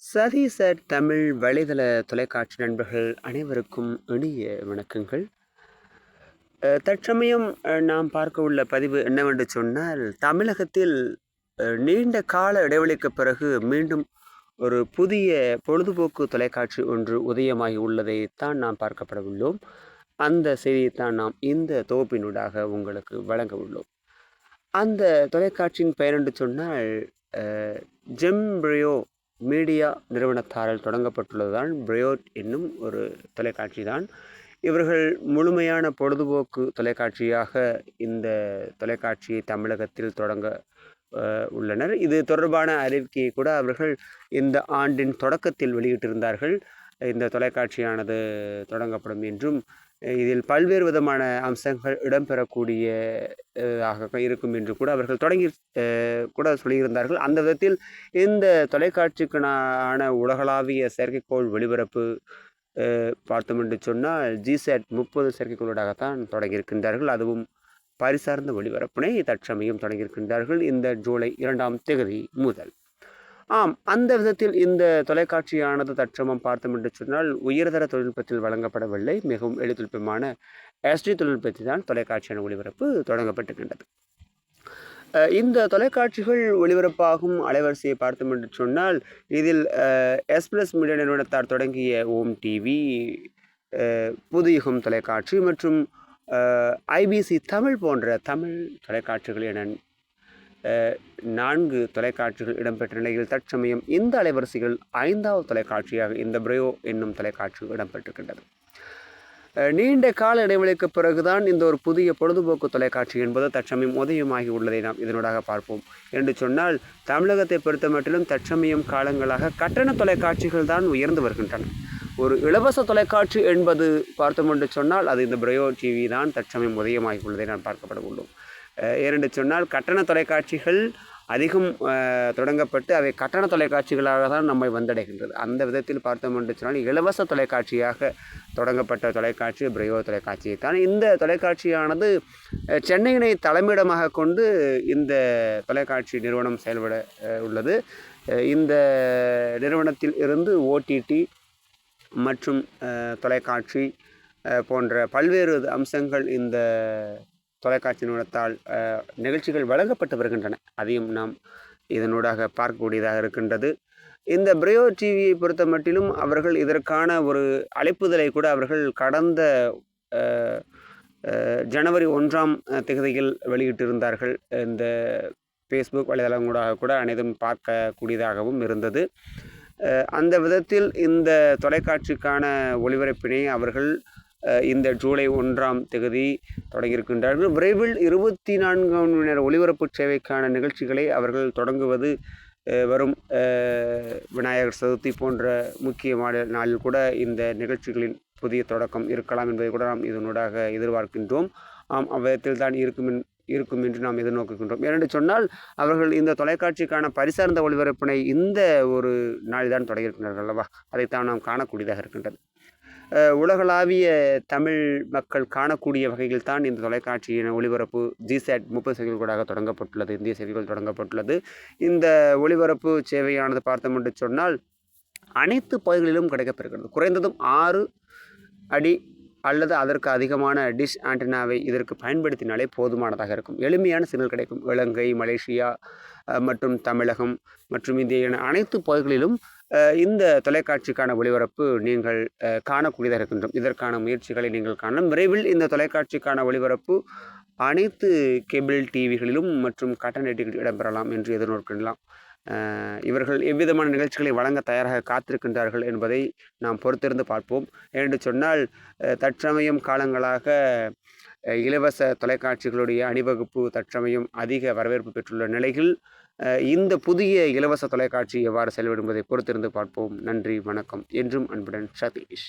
சதீசர் தமிழ் வலைதள தொலைக்காட்சி நண்பர்கள் அனைவருக்கும் இனிய வணக்கங்கள். தற்சமயம் நாம் பார்க்க உள்ள பதிவு என்னவென்று சொன்னால், தமிழகத்தில் நீண்ட கால இடைவெளிக்கு பிறகு மீண்டும் ஒரு புதிய பொழுதுபோக்கு தொலைக்காட்சி ஒன்று உதயமாகி உள்ளதை தான் நாம் பார்க்கப்பட உள்ளோம். அந்த செய்தியைத்தான் நாம் இந்த தொகுப்பினூடாக உங்களுக்கு வழங்க உள்ளோம். அந்த தொலைக்காட்சியின் பெயர் என்று சொன்னால் ஜெம்பிரியோ மீடியா நிறுவனத்தாரால் தொடங்கப்பட்டுள்ளதுதான் பிரையோட் என்னும் ஒரு தொலைக்காட்சி தான். இவர்கள் முழுமையான பொழுதுபோக்கு தொலைக்காட்சியாக இந்த தொலைக்காட்சியை தமிழகத்தில் தொடங்க உள்ளனர். இது தொடர்பான அறிவிக்கையை கூட அவர்கள் இந்த ஆண்டின் தொடக்கத்தில் வெளியிட்டிருந்தார்கள். இந்த தொலைக்காட்சியானது தொடங்கப்படும் என்றும் இதில் பல்வேறு விதமான அம்சங்கள் இடம்பெறக்கூடிய இருக்கும் என்று கூட அவர்கள் தொடங்கி கூட சொல்லியிருந்தார்கள். அந்த விதத்தில் இந்த தொலைக்காட்சிக்கான உலகளாவிய செயற்கைக்கோள் ஒளிபரப்பு பார்த்தோம் என்று சொன்னால் ஜிசேட் 30 செயற்கைக்கோளோடாகத்தான் தொடங்கியிருக்கின்றார்கள். அதுவும் பரிசார்ந்த ஒளிபரப்பினை தற்சமயம் தொடங்கியிருக்கின்றார்கள் இந்த ஜூலை 2ஆம் தேதி முதல். அந்த விதத்தில் இந்த தொலைக்காட்சியானது தற்சமம் பார்த்தோம் என்று சொன்னால் உயர்தர தொழில்நுட்பத்தில் வழங்கப்படவில்லை. மிகவும் எளிதொழில்நுட்பமான SD தொழில்நுட்பத்தில் தான் தொலைக்காட்சியான ஒளிபரப்பு தொடங்கப்பட்டிருக்கின்றது. இந்த தொலைக்காட்சிகள் ஒளிபரப்பாகும் அலைவரிசையை பார்த்தோம் என்று சொன்னால் இதில் S+ மீடியா நிறுவனத்தார் தொடங்கிய ஓம் டிவி, புதுயுகம் தொலைக்காட்சி மற்றும் IBC தமிழ் போன்ற தமிழ் தொலைக்காட்சிகள் என 4 தொலைக்காட்சிகள் இடம்பெற்ற நிலையில் தற்சமயம் இந்த அலைவரிசைகள் 5வது தொலைக்காட்சியாக இந்த பிரையோ என்னும் தொலைக்காட்சி இடம்பெற்றிருக்கின்றது. நீண்ட கால இடைவெளிக்கு பிறகுதான் இந்த ஒரு புதிய பொழுதுபோக்கு தொலைக்காட்சி என்பது தற்சமயம் உதயமாகி உள்ளதை நாம் இதனூடாக பார்ப்போம். என்று சொன்னால் தமிழகத்தை பொறுத்த மட்டிலும் தற்சமயம் காலங்களாக கட்டண தொலைக்காட்சிகள் தான் உயர்ந்து வருகின்றன. ஒரு இலவச தொலைக்காட்சி என்பது பார்த்தோம் என்று சொன்னால் அது இந்த பிரையோ டிவி தான் தற்சமயம் உதயமாகி உள்ளதை நாம் பார்க்கப்பட உள்ளோம். ஏனென்று சொன்னால் கட்டண தொலைக்காட்சிகள் அதிகம் தொடங்கப்பட்டு அவை கட்டண தொலைக்காட்சிகளாக தான் நம்மை வந்தடைகின்றது. அந்த விதத்தில் பார்த்தோம் என்று சொன்னால் இலவச தொலைக்காட்சியாக தொடங்கப்பட்ட தொலைக்காட்சி பிரையோ தொலைக்காட்சியை தான். இந்த தொலைக்காட்சியானது சென்னையினை தலைமையிடமாக கொண்டு இந்த தொலைக்காட்சி நிறுவனம் செயல்பட உள்ளது. இந்த நிறுவனத்தில் இருந்து OTT மற்றும் தொலைக்காட்சி போன்ற பல்வேறு அம்சங்கள் இந்த தொலைக்காட்சி நிறுவனத்தால் நிகழ்ச்சிகள் வழங்கப்பட்டு வருகின்றன. அதையும் நாம் இதனூடாக பார்க்கக்கூடியதாக இருக்கின்றது. இந்த பிரையோ டிவியை பொறுத்த மட்டிலும் அவர்கள் இதற்கான ஒரு அழைப்புதலை கூட அவர்கள் கடந்த ஜனவரி 1ஆம் தேதியில் வெளியிட்டிருந்தார்கள். இந்த ஃபேஸ்புக் வலைதளங்கூடாக கூட அனைத்தும் பார்க்கக்கூடியதாகவும் இருந்தது. அந்த விதத்தில் இந்த தொலைக்காட்சிக்கான ஒளிபரப்பினை அவர்கள் இந்த ஜூலை 1ஆம் தேதி தொடங்கியிருக்கின்றார்கள். விரைவில் 24 மணி நேர ஒளிபரப்பு சேவைக்கான நிகழ்ச்சிகளை அவர்கள் தொடங்குவது வரும் விநாயகர் சதுர்த்தி போன்ற முக்கியமான நாளில் கூட இந்த நிகழ்ச்சிகளின் புதிய தொடக்கம் இருக்கலாம் என்பதை கூட நாம் இதனூடாக எதிர்பார்க்கின்றோம். அவ்விதத்தில் தான் இருக்கும் என்று நாம் எதிர்நோக்குகின்றோம். ஏனென்று சொன்னால் அவர்கள் இந்த தொலைக்காட்சிக்கான பரிசார்ந்த ஒளிபரப்பினை இந்த ஒரு நாளில்தான் தொடங்கியிருக்கின்றார்கள் அல்லவா? அதைத்தான் நாம் காணக்கூடியதாக இருக்கின்றது. உலகளாவிய தமிழ் மக்கள் காணக்கூடிய வகையில் தான் இந்த தொலைக்காட்சியின் ஒளிபரப்பு ஜிசேட் 30 செயலிகளாக தொடங்கப்பட்டுள்ளது. இந்திய செயலிகள் தொடங்கப்பட்டுள்ளது. இந்த ஒளிபரப்பு சேவையானது பார்த்தோம் என்று சொன்னால் அனைத்து பகுதிகளிலும் கிடைக்கப்பெறுகிறது. குறைந்ததும் 6 அடி அல்லது அதற்கு அதிகமான டிஷ் ஆண்டனாவை இதற்கு பயன்படுத்தினாலே போதுமானதாக இருக்கும். எளிமையான சிக்னல் கிடைக்கும். இலங்கை, மலேசியா மற்றும் தமிழகம் மற்றும் இந்திய என அனைத்து பகுதிகளிலும் இந்த தொலைக்காட்சிக்கான ஒளிபரப்பு நீங்கள் காணக்கூடியதாக இருக்கின்றோம். இதற்கான முயற்சிகளை நீங்கள் காணலாம். விரைவில் இந்த தொலைக்காட்சிக்கான ஒளிபரப்பு அனைத்து கேபிள் டிவிகளிலும் மற்றும் கட்டண இடம்பெறலாம் என்று எதிர்நோக்கலாம். இவர்கள் எவ்விதமான நிகழ்ச்சிகளை வழங்க தயாராக காத்திருக்கின்றார்கள் என்பதை நாம் பொறுத்திருந்து பார்ப்போம். என்று சொன்னால் தற்சமயம் காலங்களாக இலவச தொலைக்காட்சிகளுடைய அணிவகுப்பு தற்சமயம் அதிக வரவேற்பு பெற்றுள்ள நிலையில் இந்த புதிய இலவச தொலைக்காட்சி எவ்வாறு செயல்படும் என்பதை பொறுத்திருந்து பார்ப்போம். நன்றி, வணக்கம். என்றும் அன்புடன் சதீஷ்.